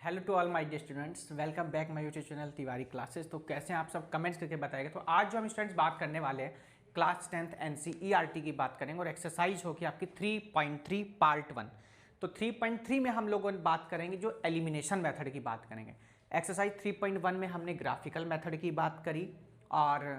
Hello to all my dear students, welcome back my YouTube channel Tiwari classes. तो कैसे हैं आप सब, कमेंट्स करके बताएंगे। तो आज जो हम स्टूडेंट्स बात करने वाले हैं क्लास 10th NCERT की बात करेंगे और एक्सरसाइज होगी आपकी 3.3 पार्ट 1। तो 3.3 में हम लोगों बात करेंगे जो एलिमिनेशन मेथड की बात करेंगे। एक्सरसाइज 3.1 में हमने ग्राफिकल मेथड की बात करी और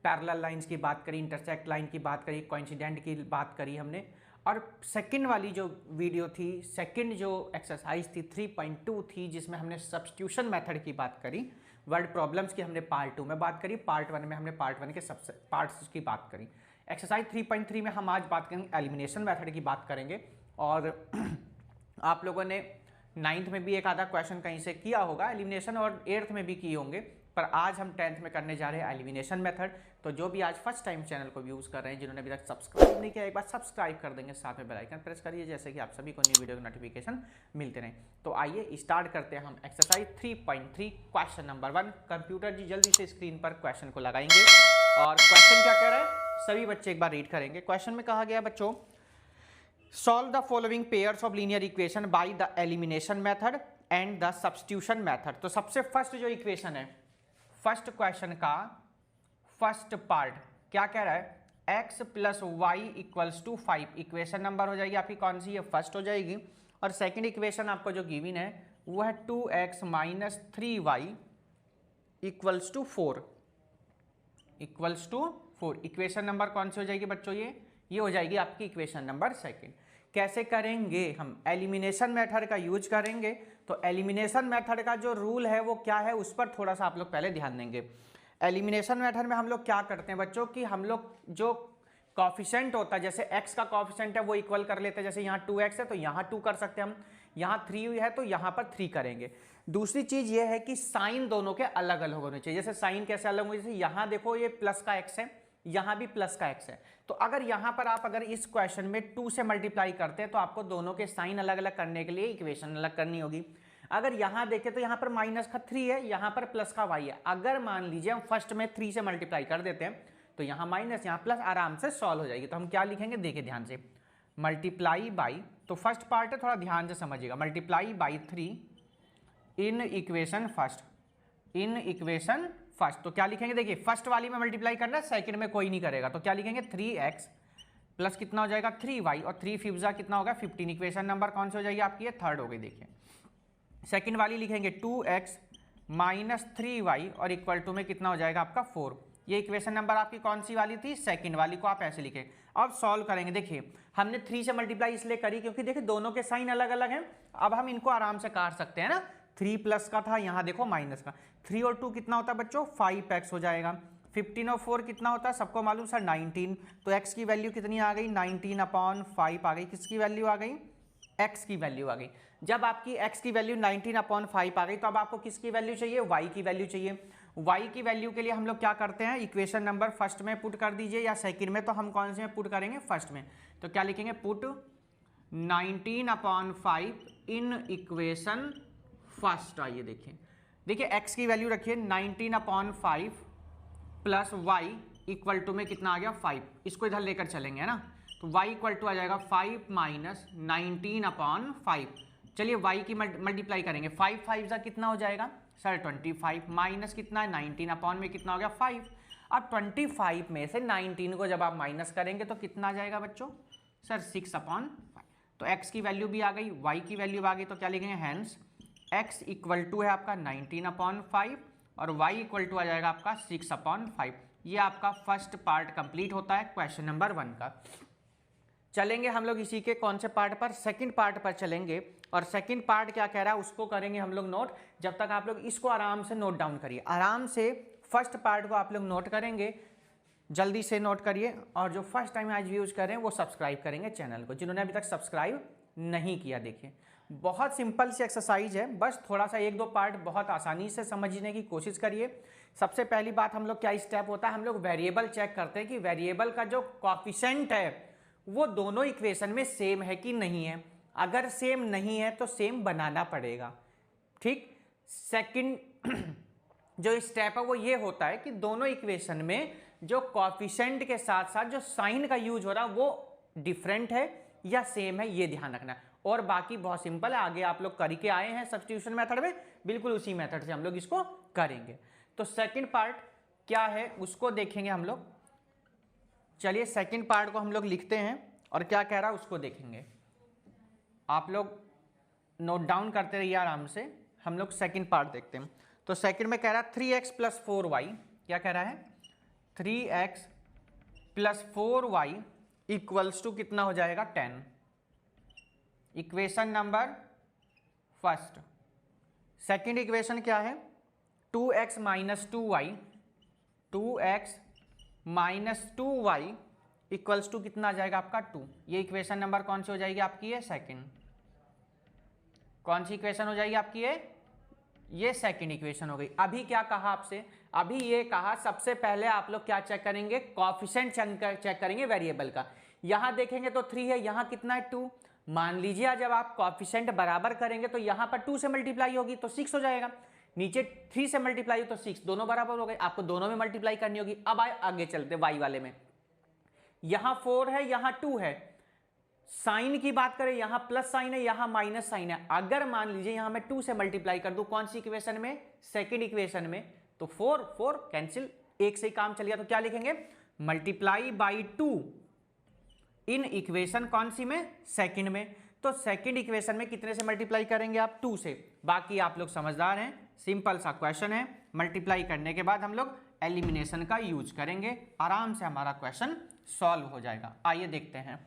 पैरेलल लाइंस की बात करी, इंटरसेक्ट लाइन की बात करी, कोइंसिडेंट की बात करी हमने। और सेकंड वाली जो वीडियो थी, सेकंड जो एक्सरसाइज थी 3.2 थी, जिसमें हमने सब्स्टिट्यूशन मेथड की बात करी, वर्ड प्रॉब्लम्स की हमने पार्ट 2 में बात करी, पार्ट 1 में हमने पार्ट 1 के सबसे पार्ट्स की बात करी। एक्सरसाइज 3.3 में हम आज बात करेंगे एलिमिनेशन मेथड की बात करेंगे। और आप लोगों ने 9th में भी एक आधा क्वेश्चन कहीं से किया होगा एलिमिनेशन और 8th में भी किए होंगे, पर आज हम 10th में करने जा रहे हैं एलिमिनेशन मेथड। तो जो भी आज फर्स्ट टाइम चैनल को यूज़ कर रहे हैं, जिन्होंने अभी तक सब्सक्राइब नहीं किया, एक बार सब्सक्राइब कर देंगे, साथ में बेल आइकन प्रेस करिए, जैसे कि आप सभी को न्यू वीडियो की नोटिफिकेशन मिलते रहें। तो आइए स्टार्ट करते हैं हम एक्सरसाइज 3.3 क्वेश्चन नंबर 1। कंप्यूटर जी जल्दी से स्क्रीन पर क्वेश्चन को लगाएंगे और क्वेश्चन क्या कह रहा है सभी बच्चे एक बार रीड करेंगे। क्वेश्चन में कहा गया बच्चों, solve the following pairs of linear equation by the elimination method and the substitution method. तो सबसे फर्स्ट जो इक्वेशन है, फर्स्ट क्वेश्चन का फर्स्ट पार्ट क्या कह रहा है, x plus y equals to 5। Equation number हो जाएगी आपकी कौन सी है, फर्स्ट हो जाएगी। और सेकंड इक्वेशन आपको जो गिवन है वो है 2x minus 3y equals to 4। Equals to 4 equation number कौन सी हो जाएगी बच्चों, ये हो जाएगी आपकी इक्वेशन नंबर सेकंड। कैसे करेंगे हम, एलिमिनेशन मेथड का यूज करेंगे। तो एलिमिनेशन मेथड का जो रूल है वो क्या है, उस पर थोड़ा सा आप लोग पहले ध्यान देंगे। एलिमिनेशन मेथड में हम लोग क्या करते हैं बच्चों कि हम लोग जो कॉफिशेंट होता है, जैसे x का कॉफिशेंट है वो इक्वल कर लेते हैं। जैसे यहाँ 2x है तो यहाँ 2 कर सकते हैं हम, यहाँ 3 है तो यहाँ पर 3 करेंगे। दूसरी चीज ये है कि साइन दोनों के अलग अलग होने चाहिए। जैसे साइन कैसे अलग होंगे, जैसे यहाँ देखो ये प्लस का x है, यहाँ भी प्लस का x है, तो अगर यहाँ पर आप अगर इस क्वेश्चन में 2 से मल्टीप्लाई करते हैं तो आपको दोनों के साइन अलग अलग करने के लिए इक्वेशन अलग करनी होगी। अगर यहाँ देखें तो यहाँ पर माइनस का 3 है, यहाँ पर प्लस का y है। अगर मान लीजिए हम फर्स्ट में 3 से मल्टीप्लाई कर देते हैं तो यहाँ माइनस यहाँ प्लस आराम से सॉल्व हो जाएगी। तो हम क्या लिखेंगे, देखिए ध्यान से, मल्टीप्लाई बाई, तो फर्स्ट पार्ट है थोड़ा ध्यान से समझिएगा, multiply by 3 in equation first, in equation first. तो क्या लिखेंगे, देखिए फर्स्ट वाली में मल्टीप्लाई करना है, सेकंड में कोई नहीं करेगा, तो क्या लिखेंगे 3x प्लस कितना हो जाएगा 3y और 3 फिफ्जा कितना होगा 15। इक्वेशन नंबर कौन सी हो जाएगी आपकी, ये थर्ड हो गई। देखिए सेकंड वाली लिखेंगे 2x माइनस 3y और इक्वल टू में कितना हो जाएगा आपका 4। ये इक्वेशन नंबर आपकी कौन सी वाली थी, सेकंड वाली को आप ऐसे लिखें। अब सॉल्व करेंगे, देखिए हमने 3 से मल्टीप्लाई इसलिए करी क्योंकि देखिए दोनों के साइन अलग अलग हैं। अब हम इनको आराम से काट सकते हैं ना, 3 प्लस का था, यहाँ देखो माइनस का, 3 और 2 कितना होता है बच्चों 5x हो जाएगा। 15 और 4 कितना होता है, सबको मालूम सर 19। तो x की वैल्यू कितनी आ गई, 19/5 आ गई। किसकी वैल्यू आ गई, x की वैल्यू आ गई। जब आपकी x की वैल्यू 19/5 आ गई तो अब आपको किसकी वैल्यू चाहिए, y की वैल्यू चाहिए। y की वैल्यू के लिए हम लोग क्या करते हैं, इक्वेशन नंबर फर्स्ट में पुट कर दीजिए या सेकंड में, तो हम कौन से में पुट करेंगे, फर्स्ट में। तो क्या लिखेंगे, पुट 19/5 इन इक्वेशन फर्स्ट। आइए देखिए x की वैल्यू रखिए 19/5 प्लस y इक्वल टू में कितना आ गया 5। इसको इधर लेकर चलेंगे है ना, तो y इक्वल टू आ जाएगा 5 माइनस 19/5। चलिए y की मल्टीप्लाई करेंगे, 5 5 जा कितना हो जाएगा सर 25, माइनस कितना है 19 में कितना हो गया 5। अब 25 में से 19 को जब आप माइनस करेंगे तो कितना आ जाएगा बच्चों, सर 6/5। तो x की वैल्यू भी आ गई, y की वैल्यू आ गई, तो क्या लिखेंगे, हैंस x इक्वल टू है आपका 19/5 और y इक्वल टू आ जाएगा आपका 6/5। ये आपका फर्स्ट पार्ट कंप्लीट होता है क्वेश्चन नंबर 1 का। चलेंगे हम लोग इसी के कौन से पार्ट पर, सेकंड पार्ट पर चलेंगे। और सेकंड पार्ट क्या कह रहा है उसको करेंगे हम लोग नोट। जब तक आप लोग इसको आराम से नोट डाउन करिए, आराम से फर्स्ट पार्ट को आप लोग नोट करेंगे, जल्दी से नोट करिए। और जो फर्स्ट टाइम आज यूज करें वो सब्सक्राइब करेंगे चैनल को, जिन्होंने अभी तक सब्सक्राइब नहीं किया। देखिए बहुत सिंपल सी एक्सरसाइज है, बस थोड़ा सा 1-2 पार्ट बहुत आसानी से समझने की कोशिश करिए। सबसे पहली बात हम लोग क्या स्टेप होता है, हम लोग वेरिएबल चेक करते हैं कि वेरिएबल का जो कॉफिशेंट है वो दोनों इक्वेशन में सेम है कि नहीं है। अगर सेम नहीं है तो सेम बनाना पड़ेगा, ठीक। सेकंड जो स्टेप है वो ये होता है कि दोनों इक्वेशन में जो कॉफिशेंट के साथ साथ जो साइन का यूज हो रहा है वो डिफरेंट है या सेम है, ये ध्यान रखना है। और बाकी बहुत सिंपल है, आगे आप लोग करके आए हैं सब्स्टिट्यूशन मेथड में, बिल्कुल उसी मेथड से हम लोग इसको करेंगे। तो सेकंड पार्ट क्या है उसको देखेंगे हम लोग। चलिए सेकंड पार्ट को हम लोग लिखते हैं और क्या कह रहा है उसको देखेंगे। आप लोग नोट डाउन करते रहिए आराम से, हम लोग सेकंड पार्ट देखते हैं। तो सेकंड में कह रहा है 3x + 4y, क्या कह रहा है 3x + 4y = कितना हो जाएगा 10। Equation number first. Second equation क्या है 2x - 2y, 2x - 2y = कितना आ जाएगा आपका 2। ये इक्वेशन नंबर कौन सी हो जाएगी आपकी, ये सेकंड। कौन सी इक्वेशन हो जाएगी आपकी, ये सेकंड इक्वेशन हो गई। अभी क्या कहा आपसे, अभी ये कहा सबसे पहले आप लोग क्या चेक करेंगे, कोएफिशिएंट चेक करेंगे वेरिएबल का। यहां देखेंगे तो 3 है, यहां कितना है 2। मान लीजिए जब आप कोएफिशिएंट बराबर करेंगे तो यहां पर 2 से मल्टीप्लाई होगी तो 6 हो जाएगा, नीचे 3 से मल्टीप्लाई हो तो 6, दोनों बराबर हो गए, आपको दोनों में मल्टीप्लाई करनी होगी। अब आगे चलते वाई वाले में, यहां 4 है यहां 2 है, साइन की बात करें यहां प्लस साइन है यहां माइनस साइन है। अगर मान लीजिए यहां मैं 2 से मल्टीप्लाई कर दूं कौन सी इक्वेशन में, सेकंड इक्वेशन में, तो 4 कैंसिल, एक से ही काम चल गया। तो क्या लिखेंगे मल्टीप्लाई बाई 2 इन इक्वेशन कौन सी में, सेकंड में। तो सेकंड इक्वेशन में कितने से मल्टीप्लाई करेंगे आप, 2 से। बाकी आप लोग समझदार हैं, सिंपल सा क्वेश्चन है। मल्टीप्लाई करने के बाद हम लोग एलिमिनेशन का यूज करेंगे, आराम से हमारा क्वेश्चन सॉल्व हो जाएगा। आइए देखते हैं।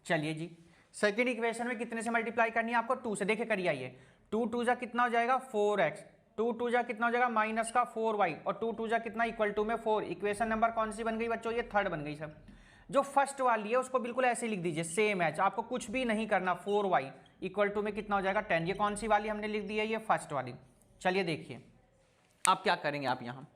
चलिए जी, सेकंड इक्वेशन में कितने से मल्टीप्लाई करनी है आपको, 2 से। देखिए करिए, आइए 2 2 जा कितना हो जाएगा 4x, 2 2 जा कितना हो जाएगा -4y, और 2 2 जा कितना = में 4। इक्वेशन नंबर कौन सी बन गई बच्चों, ये थर्ड बन गई सब। जो फर्स्ट वाली है उसको बिल्कुल ऐसे लिख दीजिए, सेम है, आपको कुछ भी नहीं करना। 4y = में कितना हो जाएगा 10। ये कौन सी वाली हमने लिख दी है, ये फर्स्ट वाली। चलिए देखिए अब क्या करेंगे आप, यहाँ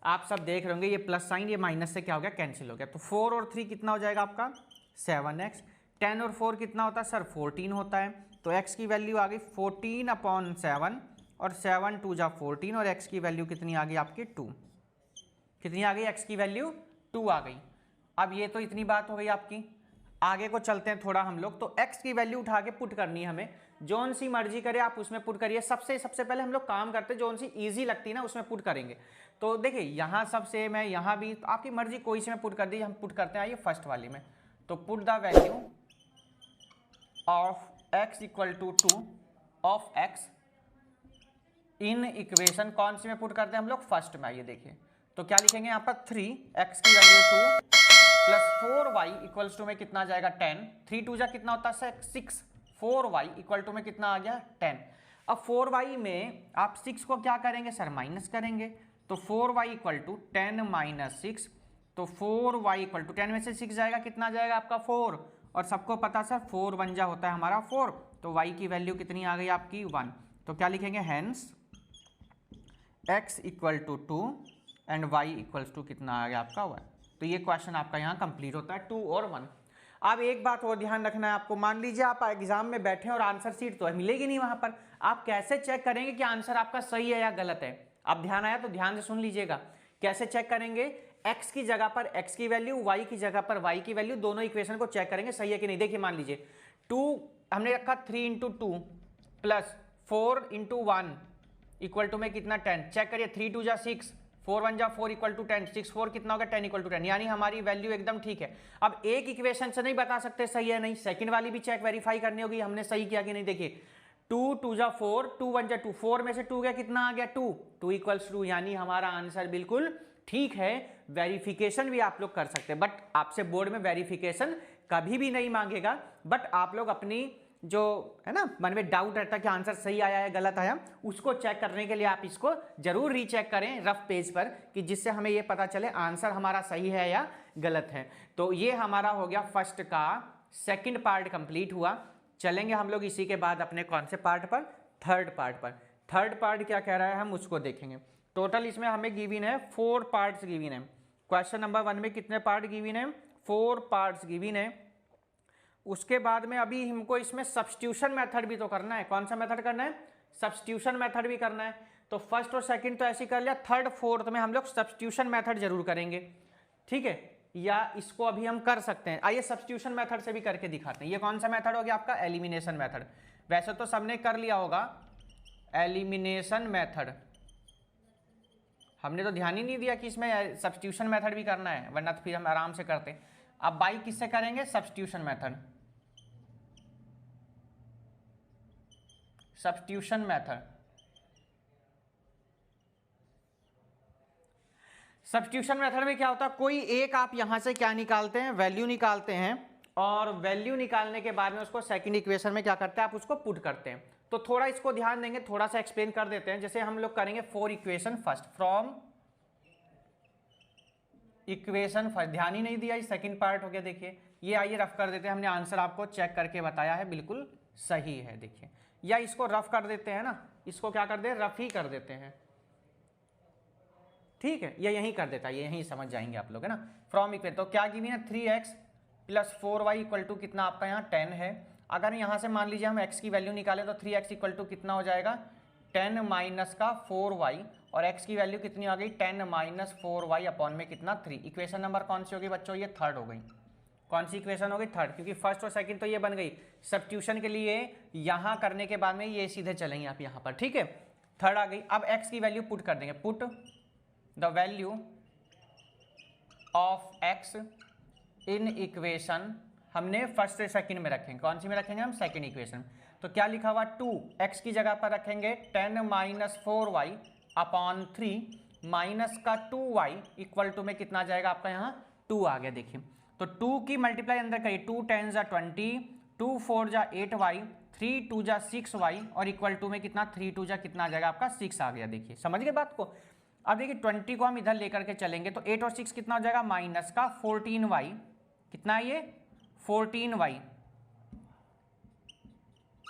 आप सब देख रहे होंगे ये प्लस साइन, ये माइनस से क्या हो गया कैंसिल हो गया। तो 4 और 3 कितना हो जाएगा आपका 7x, 10 और 4 कितना होता है सर 14 होता है। तो x की वैल्यू आ गई 14/7, और 7 2 जा 14, और x की वैल्यू कितनी आ गई आपकी 2। कितनी आ गई, x की वैल्यू 2 आ गई। अब ये तो इतनी बात हो गई आपकी, आगे को चलते हैं थोड़ा हम लोग। तो x की वैल्यू उठा के पुट करनी है हमें, जोन सी मर्जी करे आप उसमें पुट करिए। सबसे पहले हम लोग काम करते हैं जोन सी इजी लगती है ना उसमें पुट करेंगे। तो देखिए यहाँ सब सेम है, यहाँ भी, तो आपकी मर्जी कोई से में पुट कर दीजिए। हम पुट करते हैं आइए फर्स्ट वाली में। तो put the value of x = 2 of x in equation कौन सी में पुट करते हैं हम लोग, फर्स्ट में। आइए देखिए तो क्या लिखेंगे यहाँ पर 3x की वैल्यू 2 + 4y = में कितना आ जाएगा 10। 3 2 जा कितना होता है 6, 4y = में कितना आ गया 10। अब 4y में आप 6 को क्या करेंगे सर माइनस करेंगे, तो 4y = 10 - 6, तो 4y = 10 में से 6 जाएगा कितना जाएगा आपका 4, और सबको पता सर 4 1 जा होता है हमारा 4, तो y की वैल्यू कितनी आ गई आपकी 1। तो क्या लिखेंगे हेंस x = 2 एंड y = कितना आ गया आपका 1। तो ये क्वेश्चन आपका यहाँ कंप्लीट होता है 2 और 1। अब एक बात और ध्यान रखना है आपको, मान लीजिए आप एग्जाम में बैठे और आंसर शीट तो मिलेगी नहीं वहां पर, आप कैसे चेक करेंगे कि आंसर आपका सही है या गलत है। अब ध्यान आया तो ध्यान से सुन लीजिएगा, कैसे चेक करेंगे, x की जगह पर x की वैल्यू, y की जगह पर y की वैल्यू, दोनों इक्वेशन को चेक करेंगे सही है कि नहीं। देखिए मान लीजिए 2 हमने रखा 3 × 2 + 4 × 1 = में कितना 10। चेक करिए 3 2 जा 6, 4 1 जा 4 = 10, 6 4 कितना होगा 10 = 10, यानी हमारी वैल्यू एकदम ठीक है। अब एक इक्वेशन से नहीं बता सकते सही है नहीं, सेकंड वाली भी चेक वेरीफाई करनी होगी हमने सही किया कि नहीं। देखिए 2 2 जा 4, 2 1 जा 2, 4 में से 2 गया कितना आ गया 2 = 2, यानी हमारा आंसर बिल्कुल ठीक है। वेरिफिकेशन भी आप लोग कर सकते हैं, बट आपसे बोर्ड में वेरिफिकेशन कभी भी नहीं मांगेगा, बट आप लोग अपनी जो है ना मन में डाउट रहता है कि आंसर सही आया है गलत आया, उसको चेक करने के लिए आप इसको जरूर रीचेक करें रफ पेज पर, कि जिससे हमें ये पता चले आंसर हमारा सही है या गलत है। तो ये हमारा हो गया फर्स्ट का सेकंड पार्ट कंप्लीट हुआ। चलेंगे हम लोग इसी के बाद अपने कौन से पार्ट पर, थर्ड पार्ट पर। थर्ड पार्ट क्या कह रहा है हम उसको देखेंगे। टोटल इसमें हमें गिवन है 4 पार्ट्स गिवन है। क्वेश्चन नंबर 1 में कितने पार्ट गिवन है, 4 पार्ट्स गिवन है। उसके बाद में अभी हमको इसमें सब्स्टिट्यूशन मेथड भी तो करना है। कौन सा मेथड करना है, सब्स्टिट्यूशन मेथड भी करना है। तो फर्स्ट और सेकंड तो ऐसे कर लिया, थर्ड फोर्थ में हम लोग सब्स्टिट्यूशन मेथड जरूर करेंगे, ठीक है। या इसको अभी हम कर सकते हैं। आइए सब्स्टिट्यूशन मेथड से भी करके दिखाते हैं। ये कौन सा मेथड हो गया आपका? Elimination method. वैसे तो सबने कर लिया होगा एलिमिनेशन मेथड, हमने तो ध्यान ही नहीं दिया कि इसमें सब्स्टिट्यूशन मेथड भी करना है, वरना तो फिर हम आराम से करते। अब बाई किससे करेंगे? Substitution method. Substitution method, substitution method में क्या होता है, कोई एक आप यहां से क्या निकालते हैं? वैल्यू निकालते हैं, और वैल्यू निकालने के बाद में उसको सेकंड इक्वेशन में क्या करते हैं? आप उसको पुट करते हैं। तो थोड़ा इसको ध्यान देंगे, थोड़ा सा एक्सप्लेन कर देते हैं। जैसे हम लोग करेंगे four equation first, from equation first, ध्यान ही नहीं दिया, ये सेकंड पार्ट हो गया। देखिए ये, आइए रफ कर देते हैं। हमने आंसर आपको चेक करके बताया है, बिल्कुल सही है। देखिए, या इसको रफ कर देते हैं ना, इसको क्या कर दे? रफ ही कर देते हैं, ठीक है, ये यही कर देता है, ये यही समझ जाएंगे आप लोग, है ना। फ्रॉम इक्वेशन तो क्या गिवन है? 3x plus 4y equal to कितना आपका यहाँ 10 है। अगर यहाँ से मान लीजिए हम x की वैल्यू निकालें तो 3x इक्वल टू कितना हो जाएगा? 10 माइनस का 4y, और x की वैल्यू कितनी आ गई? 10 माइनस 4y अपॉन में कितना? 3। इक्वेशन नंबर कौन सी होगी बच्चों? ये थर्ड हो गई। कौन सी इक्वेशन हो गई? थर्ड, क्योंकि फर्स्ट और सेकंड तो ये बन गई। सब्स्टिट्यूशन के लिए यहाँ करने के बाद में ये सीधे चलेंगे आप यहाँ पर, ठीक है। थर्ड आ गई। अब x की वैल्यू पुट कर देंगे, put the value of x in equation, हमने फर्स्ट से सेकंड में रखेंगे। कौन सी में रखेंगे हम? Second equation. तो क्या लिखा हुआ? 2x की जगह पर रखेंगे 10 माइनस 4y अपॉन 3 माइनस का 2y इक्वल टू में कितना जाएगा आपका यहाँ? 2 आ गया। देखिए तो 2 की मल्टीप्लाई अंदर करिए, 2 10 जा 20, 2 4 जा 8y, 3 2 जा 6y, और इक्वल टू में कितना? 3 2 जा कितना आ जाएगा आपका? 6 आ गया। देखिए समझ गए बात को। अब देखिए 20 को हम इधर लेकर के चलेंगे तो 8 और 6 कितना हो जाएगा? माइनस का 14y, कितना है ये? 14y,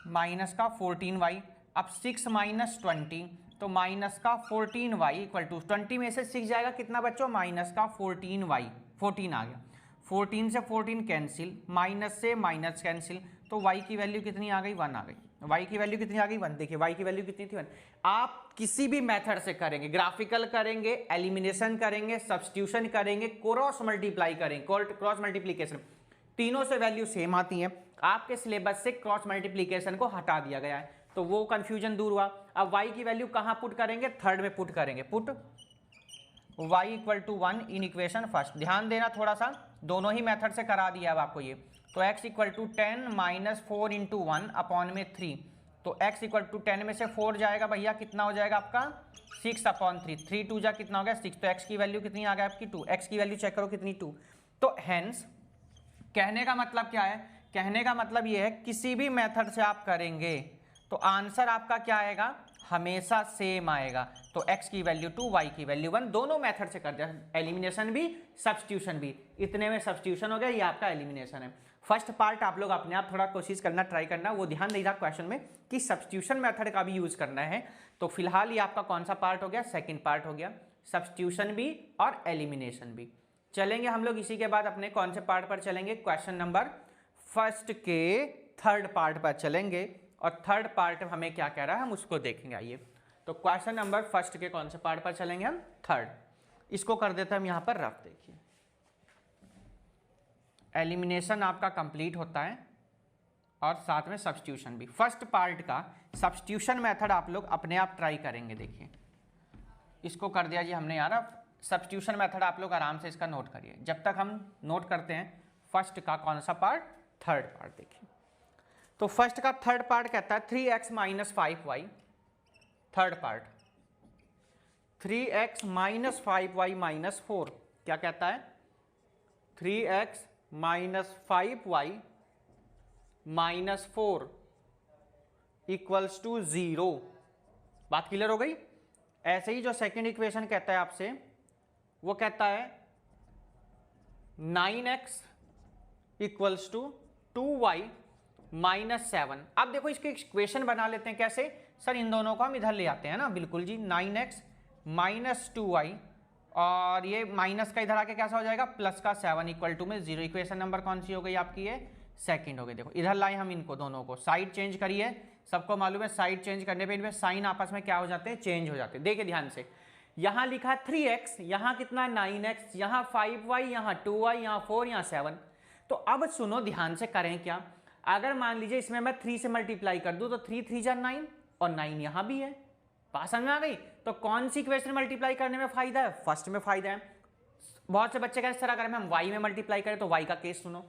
माइनस का 14y। अब 6 माइनस 20, तो माइनस का 14y इक्वल टू 20 में से 6 जाएगा कितना बच्चों? माइनस का 14y, 14 आ गया। 14 से 14 कैंसिल, माइनस से माइनस कैंसिल, तो y की वैल्यू कितनी आ गई? 1 आ गई। y की वैल्यू कितनी आ गई? 1। देखिए y की वैल्यू कितनी थी? 1। आप किसी भी मेथड से करेंगे, ग्राफिकल करेंगे, एलिमिनेशन करेंगे, सब्स्टिट्यूशन करेंगे, क्रॉस मल्टीप्लाई करेंगे, क्रॉस मल्टीप्लीकेशन, तीनों से वैल्यू सेम आती है। आपके सिलेबस से क्रॉस मल्टीप्लीकेशन को हटा दिया गया है, तो वो कंफ्यूजन दूर हुआ। अब y की वैल्यू कहाँ पुट करेंगे? थर्ड में पुट करेंगे। Put y equal to 1 in equation first. ध्यान देना थोड़ा सा, दोनों ही मेथड से करा दिया अब आपको ये। तो x equal to 10 minus 4 into 1 upon में 3, तो x इक्वल टू 10 में से 4 जाएगा भैया, कितना हो जाएगा आपका? 6 अपॉन 3, 3 2 जा कितना हो गया? 6। तो x की वैल्यू कितनी आ गया आपकी? 2। x की वैल्यू चेक करो कितनी? 2। तो हैंस कहने का मतलब क्या है? कहने का मतलब ये है किसी भी मेथड से आप करेंगे तो आंसर आपका क्या आएगा? हमेशा सेम आएगा। तो x की वैल्यू 2, y की वैल्यू 1, दोनों मेथड से कर दिया, एलिमिनेशन भी सब्स्टिट्यूशन भी। इतने में सब्स्टिट्यूशन हो गया, ये आपका एलिमिनेशन है। फर्स्ट पार्ट आप लोग अपने आप थोड़ा कोशिश करना, ट्राई करना, वो ध्यान नहीं रहा क्वेश्चन में कि सब्स्टिट्यूशन मेथड का भी यूज करना है। तो फिलहाल ये आपका कौन सा पार्ट हो गया? सेकेंड पार्ट हो गया, सब्स्टिट्यूशन भी और एलिमिनेशन भी। चलेंगे हम लोग इसी के बाद अपने कौन से पार्ट पर चलेंगे? क्वेश्चन नंबर फर्स्ट के थर्ड पार्ट पर चलेंगे, और थर्ड पार्ट हमें क्या कह रहा है हम उसको देखेंगे। आइए तो क्वेश्चन नंबर फर्स्ट के कौन से पार्ट पर चलेंगे हम? थर्ड। इसको कर देते हैं हम यहाँ पर रफ। देखिए एलिमिनेशन आपका कंप्लीट होता है और साथ में सब्स्टिट्यूशन भी। फर्स्ट पार्ट का सब्स्टिट्यूशन मेथड आप लोग अपने आप ट्राई करेंगे। देखिए इसको कर दिया जी हमने यार। अब सब्स्टिट्यूशन मेथड आप लोग आराम से इसका नोट करिए जब तक हम नोट करते हैं फर्स्ट का कौन सा पार्ट? Third part. देखिए तो फर्स्ट का थर्ड पार्ट कहता है 3x minus 5y। Third part 3x minus 5y minus 4, क्या कहता है? 3x minus 5y minus 4 equals to 0। बात क्लियर हो गई? ऐसे ही जो सेकेंड इक्वेशन कहता है आपसे, वो कहता है 9x equals to 2y minus 7। अब देखो इसके इक्वेशन बना लेते हैं। कैसे सर? इन दोनों को हम इधर ले आते हैं ना। बिल्कुल जी, 9x माइनस 2y, और ये माइनस का इधर आके कैसा हो जाएगा? प्लस का 7 इक्वल टू में 0। इक्वेशन नंबर कौन सी हो गई आपकी? ये सेकंड हो गई। देखो इधर लाए हम इनको दोनों को, साइड चेंज करिए। सबको मालूम है साइड चेंज करने पे इनमें साइन आपस में क्या हो जाते हैं? चेंज हो जाते हैं। देखिए ध्यान से, यहाँ लिखा 3x, यहाँ कितना 9x, यहाँ 5y, यहाँ 2y, यहाँ 4, यहाँ 7। तो अब सुनो ध्यान से करें क्या, अगर मान लीजिए इसमें मैं 3 से मल्टीप्लाई कर दूं तो 3 3 जा 9 और 9 यहाँ भी है। बात समझ में आ गई? तो कौन सी इक्वेशन मल्टीप्लाई करने में फायदा है? फर्स्ट में फायदा है। बहुत से बच्चे का इस तरह करें, हम y में मल्टीप्लाई करें तो y का केस सुनो,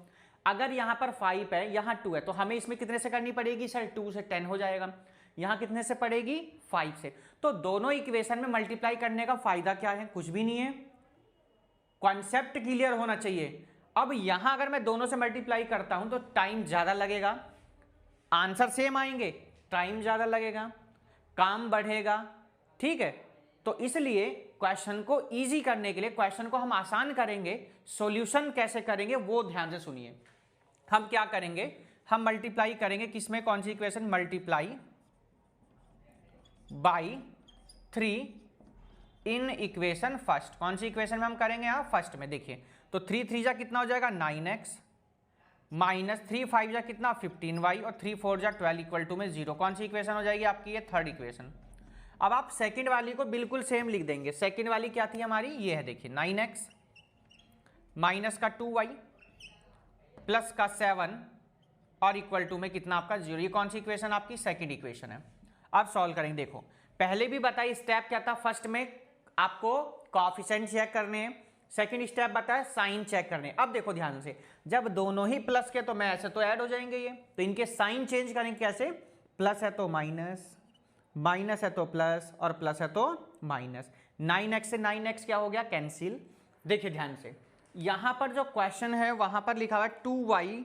अगर यहाँ पर 5 है यहाँ 2 है तो हमें इसमें कितने से करनी पड़ेगी सर? 2 से 10 हो जाएगा। यहाँ कितने से पड़ेगी? 5 से। तो दोनों इक्वेशन में मल्टीप्लाई करने का फायदा क्या है? कुछ भी नहीं है। कॉन्सेप्ट क्लियर होना चाहिए। अब यहां अगर मैं दोनों से मल्टीप्लाई करता हूं तो टाइम ज्यादा लगेगा, आंसर सेम आएंगे, टाइम ज्यादा लगेगा, काम बढ़ेगा, ठीक है। तो इसलिए क्वेश्चन को इजी करने के लिए, क्वेश्चन को हम आसान करेंगे, सॉल्यूशन कैसे करेंगे वो ध्यान से सुनिए। हम क्या करेंगे, हम मल्टीप्लाई करेंगे किसमें? कौन सी equation? Multiply by 3 in equation first. कौन सी इक्वेशन में हम करेंगे? यहाँ फर्स्ट में। देखिए तो 3 3 जा कितना हो जाएगा? 9x माइनस 3 5 जा कितना? 15y और 3 4 जा 12 इक्वल टू में 0। कौन सी इक्वेशन हो जाएगी आपकी? ये थर्ड इक्वेशन। अब आप सेकंड वाली को बिल्कुल सेम लिख देंगे। सेकंड वाली क्या थी हमारी? ये है, देखिए 9x माइनस का 2y प्लस का 7 और इक्वल टू में कितना आपका 0। ये कौन सी इक्वेशन आपकी? सेकंड इक्वेशन है। अब सॉल्व करेंगे। देखो पहले भी बताइए स्टेप क्या था, फर्स्ट में आपको कोएफिशिएंट चेक करने हैं, सेकंड स्टेप बताया साइन चेक करने। अब देखो ध्यान से, जब दोनों ही प्लस के तो मैं ऐसे तो ऐड हो जाएंगे ये, तो इनके साइन चेंज करेंगे कैसे? प्लस है तो माइनस, माइनस है तो प्लस और प्लस है तो माइनस। 9x से 9x क्या हो गया? कैंसिल। देखिए ध्यान से, यहां पर जो क्वेश्चन है वहां पर लिखा हुआ है 2y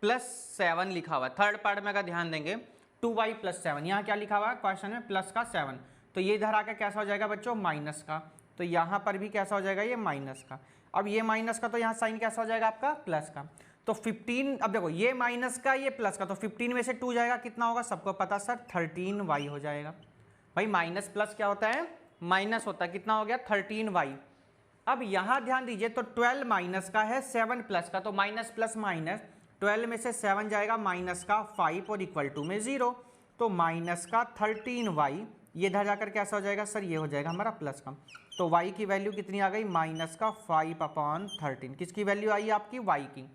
प्लस 7 लिखा हुआ है। थर्ड पार्ट में अगर ध्यान देंगे 2y प्लस 7, यहाँ क्या लिखा हुआ है क्वेश्चन में? प्लस का 7। तो ये इधर आकर कैसा हो जाएगा बच्चों? माइनस का। तो यहाँ पर भी कैसा हो जाएगा? ये माइनस का। अब ये माइनस का तो यहाँ साइन कैसा हो जाएगा आपका? प्लस का। तो 15, अब देखो ये माइनस का ये प्लस का, तो 15 में से 2 जाएगा, कितना होगा? सबको पता सर 13y हो जाएगा। भाई माइनस प्लस क्या होता है? माइनस होता है। कितना हो गया? 13y। अब यहाँ ध्यान दीजिए, तो 12 माइनस का है, 7 प्लस का, तो माइनस प्लस माइनस, 12 में से 7 जाएगा माइनस का 5 और इक्वल टू में 0। तो माइनस का 13y, ये इधर जाकर कैसा हो जाएगा सर? ये हो जाएगा हमारा प्लस का। तो y की वैल्यू कितनी आ गई? माइनस का 5/13। किसकी वैल्यू आई आपकी? y की।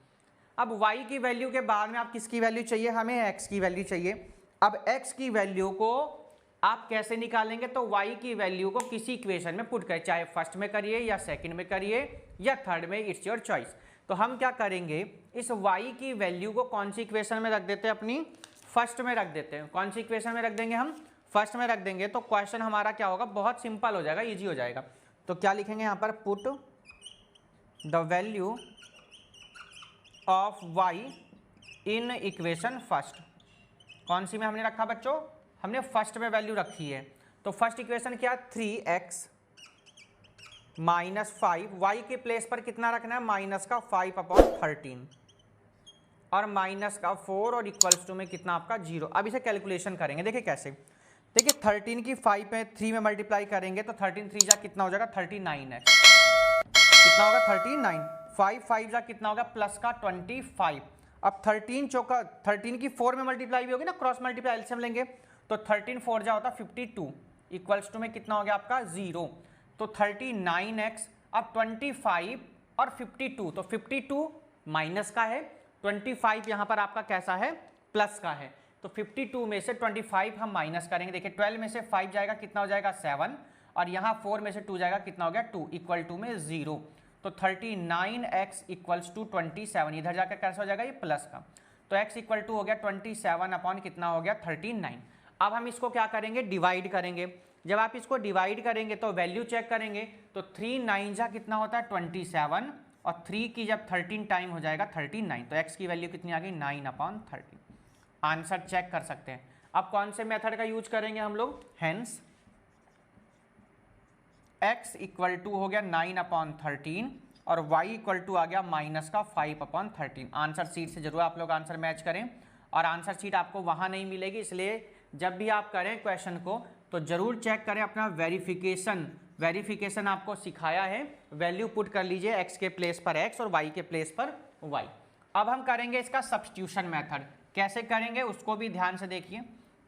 अब y की वैल्यू के बाद में आप किसकी वैल्यू चाहिए? हमें x की वैल्यू चाहिए। अब x की वैल्यू को आप कैसे निकालेंगे? तो y की वैल्यू को किसी इक्वेशन में पुट करें, चाहे फर्स्ट में करिए या सेकंड में करिए या थर्ड में, इट्स योर चॉइस। तो हम क्या करेंगे, इस y की वैल्यू को कौन सी इक्वेशन में रख देते हैं? अपनी फर्स्ट में रख देते हैं। कौन सी इक्वेशन में रख देंगे? हम फर्स्ट में रख देंगे। तो क्वेश्चन हमारा क्या होगा? बहुत सिंपल हो जाएगा, इजी हो जाएगा। तो क्या लिखेंगे यहाँ पर? Put the value of y in equation first. कौन सी में हमने रखा बच्चों? हमने फर्स्ट में वैल्यू रखी है। तो फर्स्ट इक्वेशन क्या? 3x माइनस 5, y के प्लेस पर कितना रखना है? माइनस का 5/13 और माइनस का 4 और इक्वल्स टू में कितना आपका 0। अब इसे कैलकुलेशन करेंगे, देखिए कैसे। देखिए 13 की 5 पे 3 में मल्टीप्लाई करेंगे तो 13 3 जा कितना हो जाएगा? 39x। कितना होगा? 39। 5 5 जा कितना होगा? प्लस का 25। अब 13 चौका 13 की 4 में मल्टीप्लाई भी होगी ना, क्रॉस मल्टीप्लाई एलसीएम लेंगे, तो 13 4 जा होता 52 इक्वल्स टू में कितना हो गया आपका? 0। तो 39x, अब 25 और 52, तो 52 माइनस का है, 25 यहाँ पर आपका कैसा है? प्लस का है। तो 52 में से 25 हम माइनस करेंगे। देखिए 12 में से 5 जाएगा, कितना हो जाएगा? 7 और यहाँ 4 में से 2 जाएगा, कितना हो गया? 2 इक्वल टू में 0। तो 39x इक्वल्स टू 27, इधर जाकर कैसा हो जाएगा? ये प्लस का। तो x इक्वल टू हो गया 27 अपॉन कितना हो गया? 39। अब हम इसको क्या करेंगे? डिवाइड करेंगे। जब आप इसको डिवाइड करेंगे तो वैल्यू चेक करेंगे, तो 3 9 जा कितना होता है? 27 और 3 की जब 13 टाइम हो जाएगा 39, तो x की वैल्यू कितनी आ गई? 9/13। आंसर चेक कर सकते हैं। अब कौन से मेथड का यूज करेंगे हम लोग? हेंस x इक्वल टू हो गया 9/13 और y इक्वल टू आ गया माइनस का 5/13। आंसर शीट से जरूर आप लोग आंसर मैच करें, और आंसर शीट आपको वहां नहीं मिलेगी, इसलिए जब भी आप करें क्वेश्चन को तो जरूर चेक करें अपना वेरिफिकेशन आपको सिखाया है। वैल्यू पुट कर लीजिए, x के प्लेस पर x और y के प्लेस पर y। अब हम करेंगे इसका सब्स्टिट्यूशन मेथड। कैसे करेंगे उसको भी ध्यान से देखिए,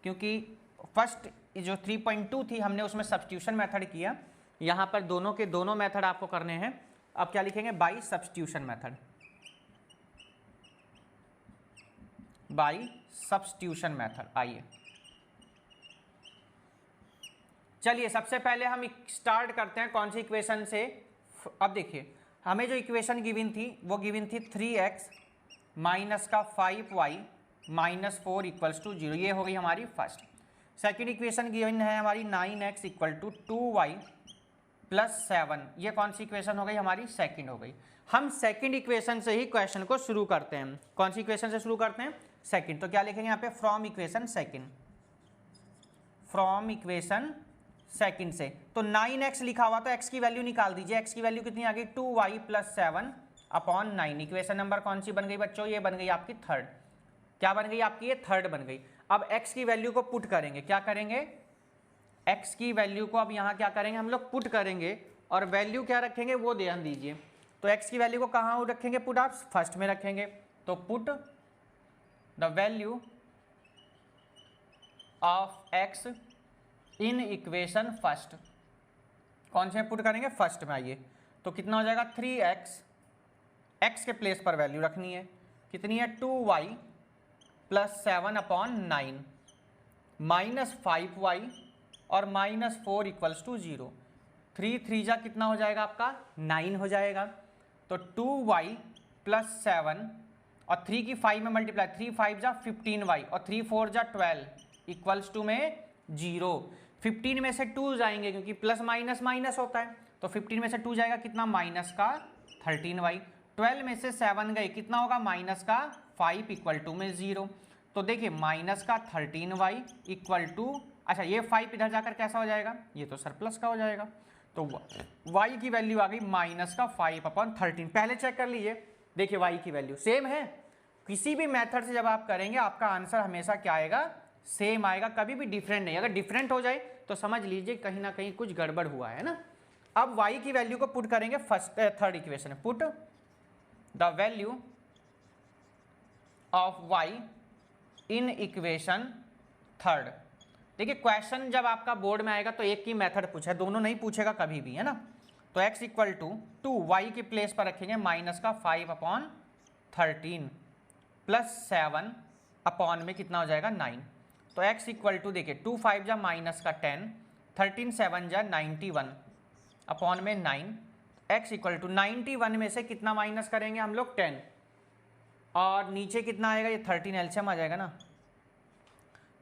क्योंकि फर्स्ट जो 3.2 थी हमने उसमें सब्स्टिट्यूशन मेथड किया, यहाँ पर दोनों के दोनों मेथड आपको करने हैं। अब क्या लिखेंगे, by substitution method, by substitution method. आइए चलिए सबसे पहले हम स्टार्ट करते हैं कौन सी इक्वेशन से। अब देखिए हमें जो इक्वेशन गिवन थी वो गिवन थी 3x माइनस का 5y माइनस 4 इक्वल्स टू 0, ये हो गई हमारी फर्स्ट। सेकेंड इक्वेशन गिवन है हमारी 9x equal to 2y plus 7, ये कौन सी इक्वेशन हो गई हमारी, सेकंड हो गई। हम सेकंड इक्वेशन से ही क्वेश्चन को शुरू करते हैं। कौन सी इक्वेशन से शुरू करते हैं, सेकंड। तो क्या लिखेंगे यहाँ पे, from equation second, from equation second से। तो 9x लिखा हुआ तो x की वैल्यू निकाल दीजिए। x की वैल्यू कितनी आ गई, 2y plus 7 upon 9। Equation number कौन सी बन गई बच्चों, ये बन गई आपकी थर्ड। क्या बन गई आपकी, ये थर्ड बन गई। अब x की वैल्यू को पुट करेंगे, क्या करेंगे, x की वैल्यू को अब यहाँ क्या करेंगे हम लोग, पुट करेंगे, और वैल्यू क्या रखेंगे वो ध्यान दीजिए। तो x की वैल्यू को कहाँ रखेंगे, पुट आप फर्स्ट में रखेंगे। तो put the value of x in equation first, कौन से पुट करेंगे, फर्स्ट में। आइए तो कितना हो जाएगा, 3x, x के प्लेस पर वैल्यू रखनी है, कितनी है 2y plus 7 upon 9 minus 5y और माइनस 4 इक्वल्स टू 0। 3 3 जा कितना हो जाएगा आपका, 9 हो जाएगा। तो 2y प्लस 7 और 3 की 5 में मल्टीप्लाई, 3 5 जा 15y और 3 4 जा 12 इक्वल्स टू में 0। 15 में से 2 जाएंगे क्योंकि प्लस माइनस माइनस होता है, तो 15 में से 2 जाएगा कितना, माइनस का 13y। 12 में से 7 गए, कितना होगा, माइनस का 5 इक्वल टू में 0। तो देखिए माइनस का 13y इक्वल टू, अच्छा ये 5 इधर जाकर कैसा हो जाएगा, ये तो सरप्लस का हो जाएगा। तो y की वैल्यू आ गई माइनस का 5 अपॉन 13। पहले चेक कर लीजिए, देखिए y की वैल्यू सेम है। किसी भी मेथड से जब आप करेंगे आपका आंसर हमेशा क्या आएगा, सेम आएगा, कभी भी डिफरेंट नहीं। अगर डिफरेंट हो जाए तो समझ लीजिए कहीं ना कहीं कुछ गड़बड़ हुआ है ना। अब y की वैल्यू को पुट करेंगे थर्ड इक्वेशन में, put the value of y in equation third. देखिए क्वेश्चन जब आपका बोर्ड में आएगा तो एक ही मेथड पूछा है, दोनों नहीं पूछेगा कभी भी, है ना। तो x इक्वल टू 2, y के प्लेस पर रखेंगे माइनस का 5 अपॉन 13 प्लस 7 अपॉन में कितना हो जाएगा 9। तो x इक्वल टू देखिए 2 5 जा माइनस का 10, 13 7 जा 91 अपॉन में 9। x इक्वल टू 91 में से कितना माइनस करेंगे हम लोग, 10, और नीचे कितना आएगा, ये 13 एलसीएम आ जाएगा ना।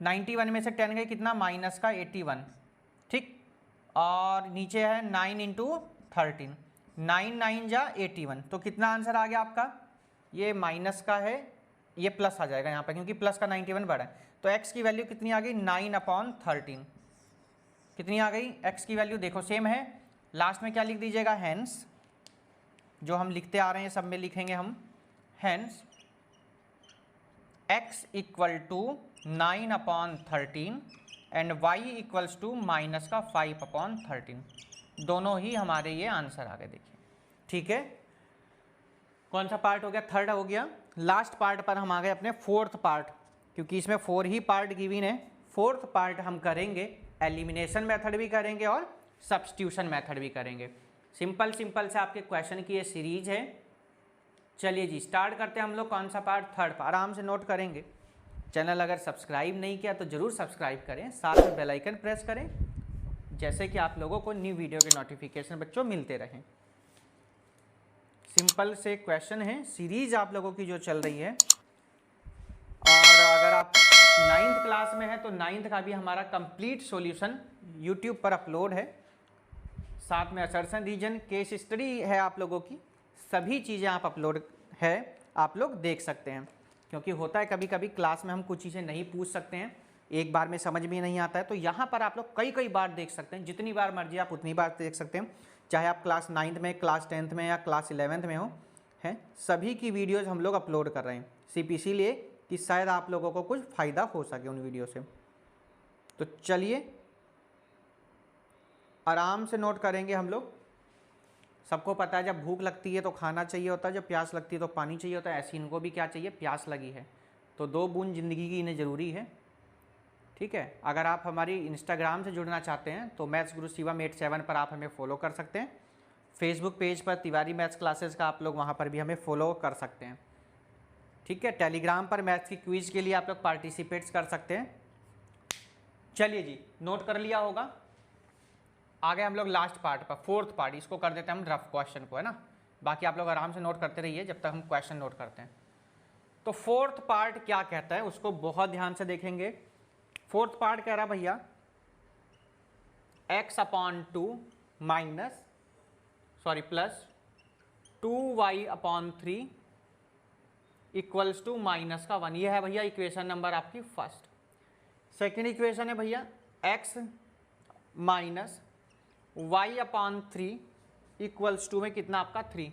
91 में से 10 गए कितना, माइनस का 81, ठीक। और नीचे है 9 इंटू 13, 9 9 जा 81। तो कितना आंसर आ गया आपका, ये माइनस का है, ये प्लस आ जाएगा यहाँ पर क्योंकि प्लस का 91 बड़ा है। तो x की वैल्यू कितनी आ गई, 9 अपॉन 13। कितनी आ गई x की वैल्यू, देखो सेम है। लास्ट में क्या लिख दीजिएगा, हेंस, जो हम लिखते आ रहे हैं सब में लिखेंगे हम, hence x equal to 9 upon 13 and y equals to minus का 5 अपॉन 13। दोनों ही हमारे ये आंसर आ गए, देखिए, ठीक है। कौन सा पार्ट हो गया, थर्ड हो गया। लास्ट पार्ट पर हम आ गए अपने फोर्थ पार्ट, क्योंकि इसमें 4 ही पार्ट गिवन है। फोर्थ पार्ट हम करेंगे, एलिमिनेशन मेथड भी करेंगे और सब्स्टिट्यूशन मेथड भी करेंगे। सिंपल सिंपल से आपके क्वेश्चन की ये सीरीज है। चलिए जी स्टार्ट करते हैं हम लोग। कौन सा पार्ट, थर्ड पार्ट, आराम से नोट करेंगे। चैनल अगर सब्सक्राइब नहीं किया तो ज़रूर सब्सक्राइब करें, साथ में बेल आइकन प्रेस करें, जैसे कि आप लोगों को न्यू वीडियो के नोटिफिकेशन बच्चों मिलते रहें। सिंपल से क्वेश्चन है, सीरीज आप लोगों की जो चल रही है। और अगर आप 9th क्लास में है तो 9th का भी हमारा कंप्लीट सॉल्यूशन यूट्यूब पर अपलोड है। साथ में असर्शन रीजन केस स्टडी है आप लोगों की, सभी चीज़ें आप अपलोड है, आप लोग देख सकते हैं। क्योंकि होता है कभी कभी क्लास में हम कुछ चीज़ें नहीं पूछ सकते हैं, एक बार में समझ में नहीं आता है, तो यहाँ पर आप लोग कई कई बार देख सकते हैं। जितनी बार मर्जी आप उतनी बार देख सकते हैं, चाहे आप क्लास 9th में, क्लास 10th में या क्लास 11th में हो, हैं सभी की वीडियोज़ हम लोग अपलोड कर रहे हैं सिर्फ इसीलिए कि शायद आप लोगों को कुछ फ़ायदा हो सके उन वीडियो से। तो चलिए आराम से नोट करेंगे हम लोग। सबको पता है जब भूख लगती है तो खाना चाहिए होता है, जब प्यास लगती है तो पानी चाहिए होता है। ऐसे इनको भी क्या चाहिए, प्यास लगी है तो 2 बूंद ज़िंदगी की इन्हें ज़रूरी है, ठीक है। अगर आप हमारी इंस्टाग्राम से जुड़ना चाहते हैं तो मैथ्स गुरु शिवम 87 पर आप हमें फॉलो कर सकते हैं। फेसबुक पेज पर तिवारी मैथ्स क्लासेस का आप लोग वहाँ पर भी हमें फॉलो कर सकते हैं। ठीक है। टेलीग्राम पर मैथ्स की क्विज के लिए आप लोग पार्टिसिपेट्स कर सकते हैं। चलिए जी, नोट कर लिया होगा। आगे हम लोग लास्ट पार्ट पर, फोर्थ पार्ट, इसको कर देते हैं हम रफ क्वेश्चन को, है ना। बाकी आप लोग आराम से नोट करते रहिए जब तक हम क्वेश्चन नोट करते हैं। तो फोर्थ पार्ट क्या कहता है उसको बहुत ध्यान से देखेंगे। फोर्थ पार्ट कह रहा भैया x/2 minus plus 2y/3 equals to minus का 1। ये है भैया इक्वेशन नंबर आपकी फर्स्ट। सेकेंड इक्वेशन है भैया x minus y/3 equals to में कितना आपका 3।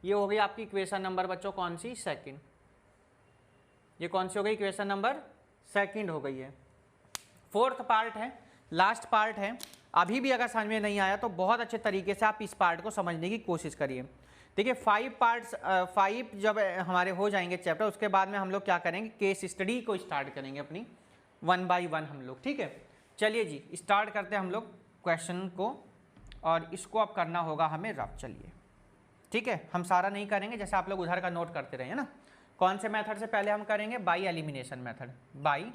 ये हो गई आपकी इक्वेशन नंबर बच्चों कौन सी, सेकंड। ये कौन सी हो गई, इक्वेशन नंबर सेकंड हो गई है। फोर्थ पार्ट है, लास्ट पार्ट है। अभी भी अगर समझ में नहीं आया तो बहुत अच्छे तरीके से आप इस पार्ट को समझने की कोशिश करिए। देखिए 5 पार्ट्स 5 जब हमारे हो जाएंगे चैप्टर, उसके बाद में हम लोग क्या करेंगे, केस स्टडी को स्टार्ट करेंगे अपनी 1 बाई 1 हम लोग। ठीक है। चलिए जी, स्टार्ट करते हैं हम लोग क्वेश्चन को, और इसको अब करना होगा हमें रफ। चलिए ठीक है, हम सारा नहीं करेंगे, जैसे आप लोग उधर का नोट करते रहे ना। कौन से मेथड से पहले हम करेंगे, by elimination method. By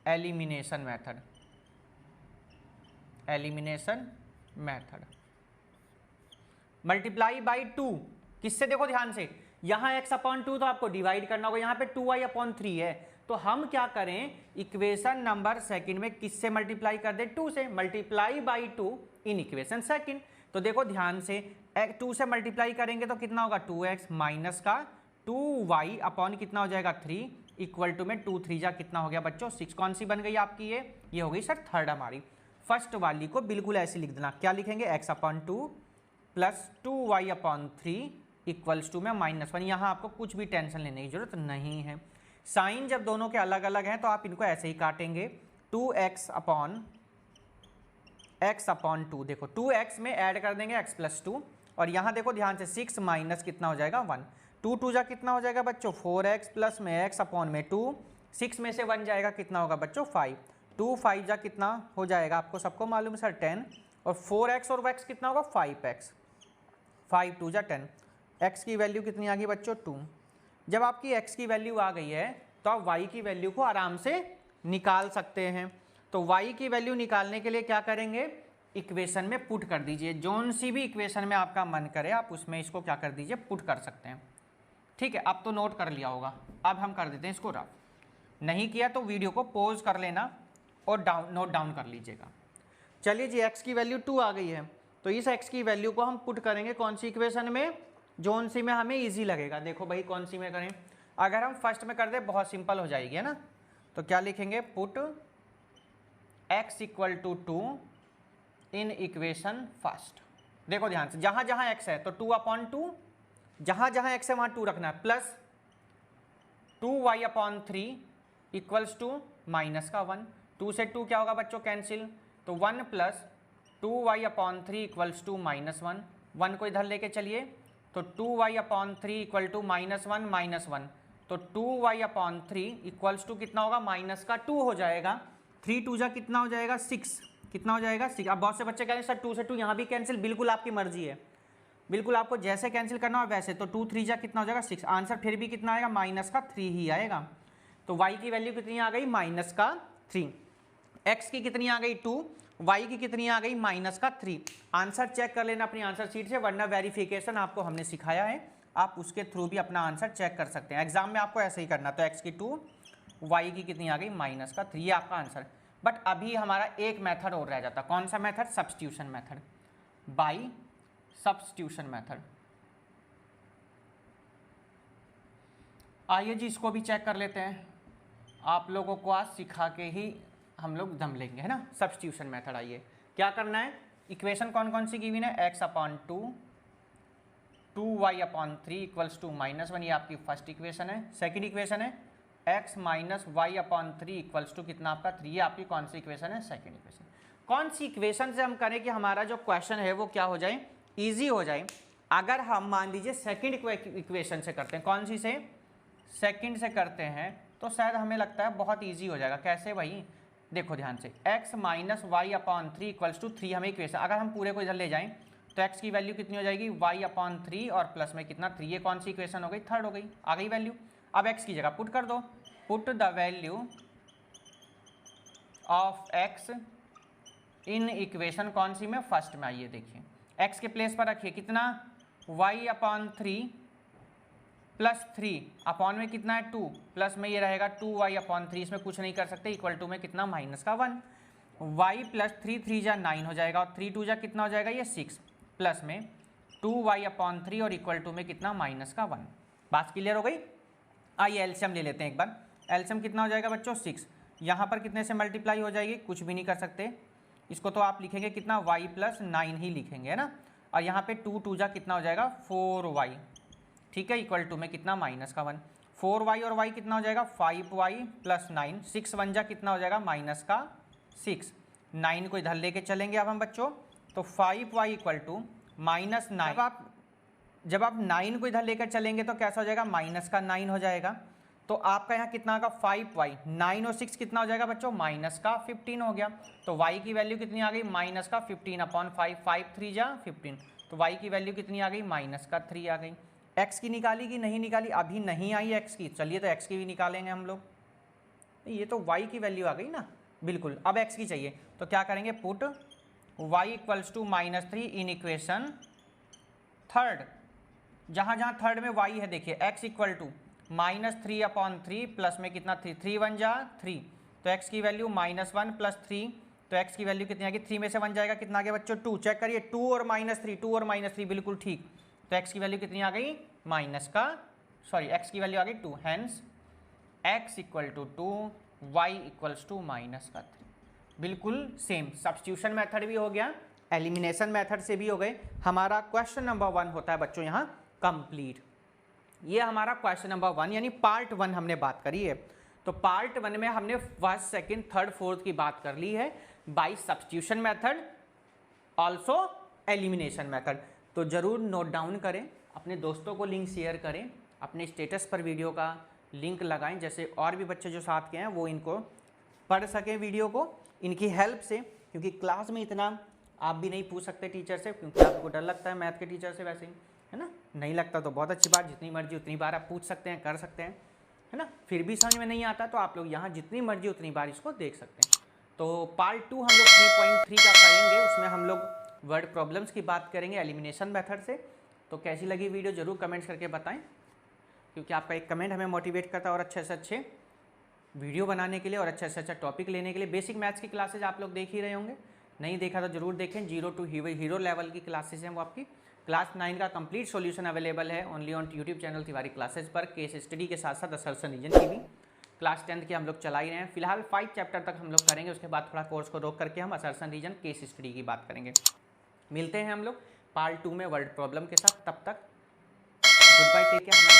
elimination method, elimination method. Multiply by 2 किससे, देखो ध्यान से, यहाँ x/2 तो आपको डिवाइड करना होगा, यहाँ पे 2y/3 है। तो हम क्या करें, इक्वेशन नंबर सेकंड में किससे मल्टीप्लाई कर दे, 2 से। Multiply by 2 in equation second. तो देखो ध्यान से, 2 से मल्टीप्लाई करेंगे तो कितना होगा, 2x माइनस का 2y अपॉन कितना हो जाएगा 3 इक्वल टू में 2 3 जा कितना हो गया बच्चों 6। कौन सी बन गई आपकी, ये हो गई सर थर्ड हमारी। फर्स्ट वाली को बिल्कुल ऐसे लिख देना, क्या लिखेंगे, x/2 plus 2y/3 equals to में -1। यहाँ आपको कुछ भी टेंशन लेने की जरूरत नहीं है। साइन जब दोनों के अलग अलग हैं तो आप इनको ऐसे ही काटेंगे, 2x/2। देखो 2x में ऐड कर देंगे x+2, और यहाँ देखो ध्यान से 6 माइनस कितना हो जाएगा 1। 2 2 जा कितना हो जाएगा बच्चों 4x प्लस में x/2। 6 में से 1 जाएगा कितना होगा बच्चों 5। 2 5 जा कितना हो जाएगा, आपको सबको मालूम है सर 10, और 4x और x कितना होगा 5x। 5 2 जा 10। x की वैल्यू कितनी आ गई बच्चों 2। जब आपकी x की वैल्यू आ गई है तो आप y की वैल्यू को आराम से निकाल सकते हैं। तो y की वैल्यू निकालने के लिए क्या करेंगे, इक्वेशन में पुट कर दीजिए। जोन सी भी इक्वेशन में आपका मन करे आप उसमें इसको क्या कर दीजिए, पुट कर सकते हैं। ठीक है, अब तो नोट कर लिया होगा, अब हम कर देते हैं इसको रफ। नहीं किया तो वीडियो को पॉज कर लेना और नोट डाउन कर लीजिएगा। चलिए जी, x की वैल्यू 2 आ गई है, तो इस x की वैल्यू को हम पुट करेंगे कौन सी इक्वेशन में, जोन सी में हमें इजी लगेगा। देखो भाई कौन सी में करें, अगर हम फर्स्ट में कर दे बहुत सिंपल हो जाएगी, है ना। तो क्या लिखेंगे, पुट x = 2 इन इक्वेशन फर्स्ट। देखो ध्यान से, जहाँ जहाँ x है तो 2/2, जहाँ जहाँ x है वहाँ 2 रखना है, प्लस 2y/3 इक्वल्स टू -1। 2 से 2 क्या होगा बच्चों कैंसिल, तो 1 प्लस 2y/3 इक्वल्स टू -1। 1 को इधर लेके चलिए, तो 2y/3 इक्वल टू -1, तो 2y/3 इक्वल्स टू कितना होगा, -2 हो जाएगा। 3 2 जा कितना हो जाएगा 6, कितना हो जाएगा 6। अब बहुत से बच्चे कह रहे हैं सर 2 से 2 यहाँ भी कैंसिल, बिल्कुल आपकी मर्जी है, बिल्कुल आपको जैसे कैंसिल करना हो वैसे। तो 2 3 जा कितना हो जाएगा 6, आंसर फिर भी कितना आएगा, -3 ही आएगा। तो y की वैल्यू कितनी आ गई, -3। x की कितनी आ गई 2, y की कितनी आ गई -3। आंसर चेक कर लेना अपनी आंसर शीट से, वरना वेरिफिकेशन आपको हमने सिखाया है, आप उसके थ्रू भी अपना आंसर चेक कर सकते हैं। एग्जाम में आपको ऐसे ही करना, तो x की 2, y की कितनी आ गई -3, ये आपका आंसर। बट अभी हमारा एक मेथड और रह जाता, कौन सा method, substitution method, by substitution method. आइए जी इसको भी चेक कर लेते हैं, आप लोगों को आज सिखा के ही हम लोग दम लेंगे, है ना। सब्स्टिट्यूशन मेथड, आइए क्या करना है, इक्वेशन कौन कौन सी गिवन है, x/2 2y/3 इक्वल्स टू -1, ये आपकी फर्स्ट इक्वेशन है। सेकंड इक्वेशन है x - y/3 इक्वल्स टू कितना आपका 3, ये आपकी कौन सी इक्वेशन है, सेकंड इक्वेशन। कौन सी इक्वेशन से हम करें कि हमारा जो क्वेश्चन है वो क्या हो जाए, ईजी हो जाए। अगर हम मान लीजिए सेकंड इक्वेशन से करते हैं, कौन सी से, सेकंड से करते हैं, तो शायद हमें लगता है बहुत ईजी हो जाएगा। कैसे भाई, देखो ध्यान से, x minus y upon 3 equals to 3 हमें इक्वेशन, अगर हम पूरे को इधर ले जाएं तो x की वैल्यू कितनी हो जाएगी, y अपॉन 3 और प्लस में कितना 3, ये कौन सी इक्वेशन हो गई, थर्ड हो गई, आ गई वैल्यू। अब x की जगह पुट कर दो, put the value of x in equation कौन सी में, फर्स्ट में। आइए देखिए, x के प्लेस पर रखिए कितना, y अपॉन 3 प्लस 3 अपॉन में कितना है 2, प्लस में ये रहेगा 2y अपॉन 3, इसमें कुछ नहीं कर सकते, इक्वल टू में कितना माइनस का 1, y प्लस 3 3 जा 9 हो जाएगा और 3 2 जा कितना हो जाएगा ये 6, प्लस में 2y अपॉन 3 और इक्वल टू में कितना माइनस का 1। बात क्लियर हो गई। आइए एलसीएम ले लेते हैं एक बार, एलसीएम कितना हो जाएगा बच्चों 6, यहाँ पर कितने से मल्टीप्लाई हो जाएगी, कुछ भी नहीं कर सकते, इसको तो आप लिखेंगे कितना y प्लस 9 ही लिखेंगे, है ना, और यहाँ पे 2 2 जा कितना हो जाएगा 4y, ठीक है, इक्वल टू में कितना माइनस का 1, 4y और y कितना हो जाएगा 5y प्लस 9, 6 1 जा कितना हो जाएगा माइनस का 6, 9 को इधर लेके चलेंगे अब हम बच्चों, तो 5y इक्वल टू माइनस 9, जब आप 9 को इधर लेकर चलेंगे तो कैसा हो जाएगा माइनस का 9 हो जाएगा, तो आपका यहाँ कितना का 5y, 9 और 6 कितना हो जाएगा बच्चों माइनस का 15 हो गया, तो y की वैल्यू कितनी आ गई माइनस का 15 अपॉन 5, 5 3 जा 15, तो y की वैल्यू कितनी आ गई माइनस का 3 आ गई। x की निकाली कि नहीं निकाली, अभी नहीं आई x की, चलिए तो x की भी निकालेंगे हम लोग, ये तो y की वैल्यू आ गई ना, बिल्कुल। अब x की चाहिए तो क्या करेंगे, put y equals to minus 3 in equation third, जहाँ जहाँ थर्ड में y है देखिए, x equal to minus 3 upon 3 plus में कितना 3, 3 1 जा 3, तो x की वैल्यू माइनस 1 प्लस 3, तो x की वैल्यू कितनी आ गई, 3 में से 1 जाएगा कितना आ गया बच्चों 2, चेक करिए 2 और माइनस 3, 2 और माइनस 3 बिल्कुल ठीक, तो x की वैल्यू कितनी आ गई माइनस का, सॉरी x की वैल्यू आ गई 2, hence x equal to 2, y equals to minus का 3, बिल्कुल सेम। सब्स्टिट्यूशन मेथड भी हो गया, एलिमिनेशन मेथड से भी हो गए। हमारा क्वेश्चन नंबर 1 होता है बच्चों यहाँ कंप्लीट। ये हमारा क्वेश्चन नंबर 1 यानी पार्ट 1 हमने बात करी है। तो पार्ट 1 में हमने फर्स्ट सेकंड थर्ड फोर्थ की बात कर ली है by substitution method, also elimination method. तो जरूर नोट डाउन करें, अपने दोस्तों को लिंक शेयर करें, अपने स्टेटस पर वीडियो का लिंक लगाएं, जैसे और भी बच्चे जो साथ के हैं वो इनको पढ़ सकें वीडियो को, इनकी हेल्प से, क्योंकि क्लास में इतना आप भी नहीं पूछ सकते टीचर से, क्योंकि आपको डर लगता है मैथ के टीचर से, वैसे ही है ना, नहीं लगता तो बहुत अच्छी बात, जितनी मर्जी उतनी बार आप पूछ सकते हैं, कर सकते हैं, है ना। फिर भी समझ में नहीं आता तो आप लोग यहाँ जितनी मर्जी उतनी बार इसको देख सकते हैं। तो पार्ट 2 हम लोग 3.3 का करेंगे, उसमें हम लोग वर्ड प्रॉब्लम्स की बात करेंगे एलिमिनेशन मेथड से। तो कैसी लगी वीडियो जरूर कमेंट्स करके बताएं, क्योंकि आपका एक कमेंट हमें मोटिवेट करता है और अच्छे से अच्छे वीडियो बनाने के लिए और अच्छे से अच्छा टॉपिक लेने के लिए। बेसिक मैथ्स की क्लासेज आप लोग देख ही रहे होंगे, नहीं देखा तो जरूर देखें, 0 to हीरो लेवल की क्लासेज हैं वो आपकी। क्लास 9 का कंप्लीट सॉल्यूशन अवेलेबल है only on YouTube channel Tiwari classes पर, केस स्टडी के साथ साथ असर्सन रीजन की भी। क्लास 10 के हम लोग चला ही रहे हैं, फिलहाल 5 चैप्टर तक हम लोग करेंगे, उसके बाद थोड़ा कोर्स को रोक करके हम असर्सन रीजन केस स्टडी की बात करेंगे। मिलते हैं हम लोग पार्ट 2 में वर्ड प्रॉब्लम के साथ, तब तक गुड बाय, टेक केयर।